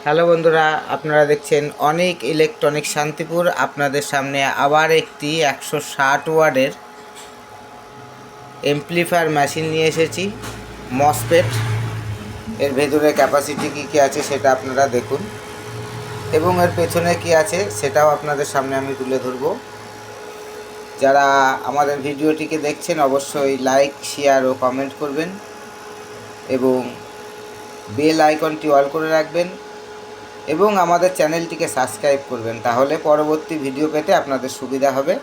Hello বন্ধুরা, আপনারা দেখছেন অনেক ইলেকট্রনিক শান্তিপুর। আপনাদের সামনে আবার একটি 160 ওয়াটের এমপ্লিফায়ার মেশিন নিয়ে এসেছি, মসফেট। এর ভেতরে ক্যাপাসিটি কী আছে সেটা আপনারা দেখুন, এবং এর পেছনে কি আছে সেটাও আপনাদের সামনে আমি তুলে ধরব। যারা আমাদের ভিডিওটিকে দেখছেন অবশ্যই লাইক, শেয়ার ও কমেন্ট করবেন এবং বেল আইকনটি অল করে রাখবেন এবং আমাদের চ্যানেলটিকে সাবস্ক্রাইব করবেন, তাহলে পরবর্তী ভিডিও পেতে আপনাদের সুবিধা হবে।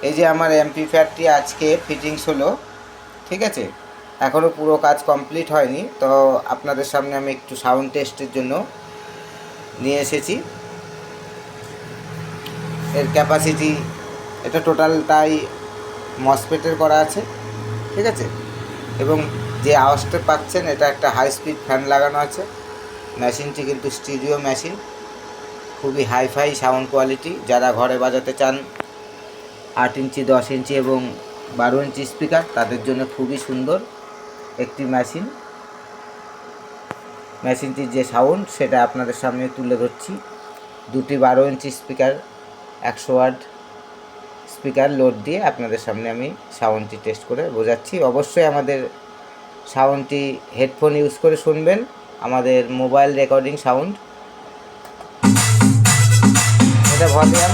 এই যে আমার অ্যাম্পলিফায়ারটি আজকে ফিটিংস হলো, ঠিক আছে, এখনও পুরো কাজ কমপ্লিট হয়নি। তো আপনাদের সামনে আমি একটু সাউন্ড টেস্টের জন্য নিয়ে এসেছি। এর ক্যাপাসিটি, এটা টোটালটাই মসফেটের করা আছে, ঠিক আছে, এবং যে আওয়াজটা পাচ্ছেন এটা একটা হাই স্পিড ফ্যান লাগানো আছে। মেশিনটি কিন্তু স্টিরিও মেশিন, খুবই হাইফাই সাউন্ড কোয়ালিটি। যারা ঘরে বাজাতে চান 8 ইঞ্চি, 10 ইঞ্চি এবং 12 ইঞ্চি স্পিকার, তাদের জন্য খুবই সুন্দর একটি মেশিন। মেশিনটির যে সাউন্ড সেটা আপনাদের সামনে তুলে ধরছি। দুটি 12 inch speaker, 100 watt speaker load দিয়ে আপনাদের সামনে আমি সাউন্ডটি টেস্ট করে বোঝাচ্ছি। অবশ্যই আমাদের সাউন্ডটি হেডফোন ইউজ করে শুনবেন, আমাদের মোবাইল রেকর্ডিং সাউন্ড। এটা ভলিউম,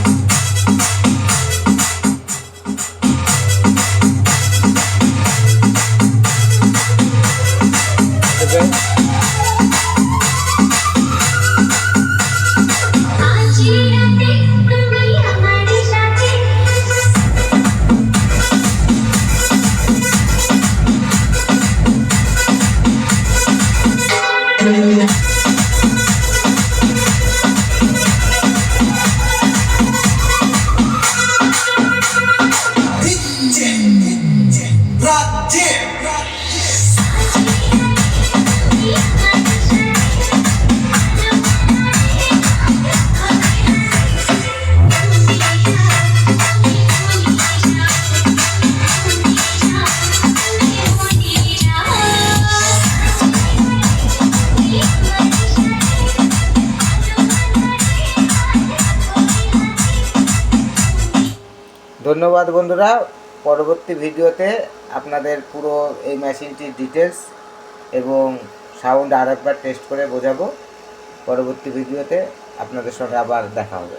ধন্যবাদ বন্ধুরা। পরবর্তী ভিডিওতে আপনাদের পুরো এই মেশিনটির ডিটেলস এবং সাউন্ড আরেকবার টেস্ট করে বোঝাবো। পরবর্তী ভিডিওতে আপনাদের সঙ্গে আবার দেখা হবে।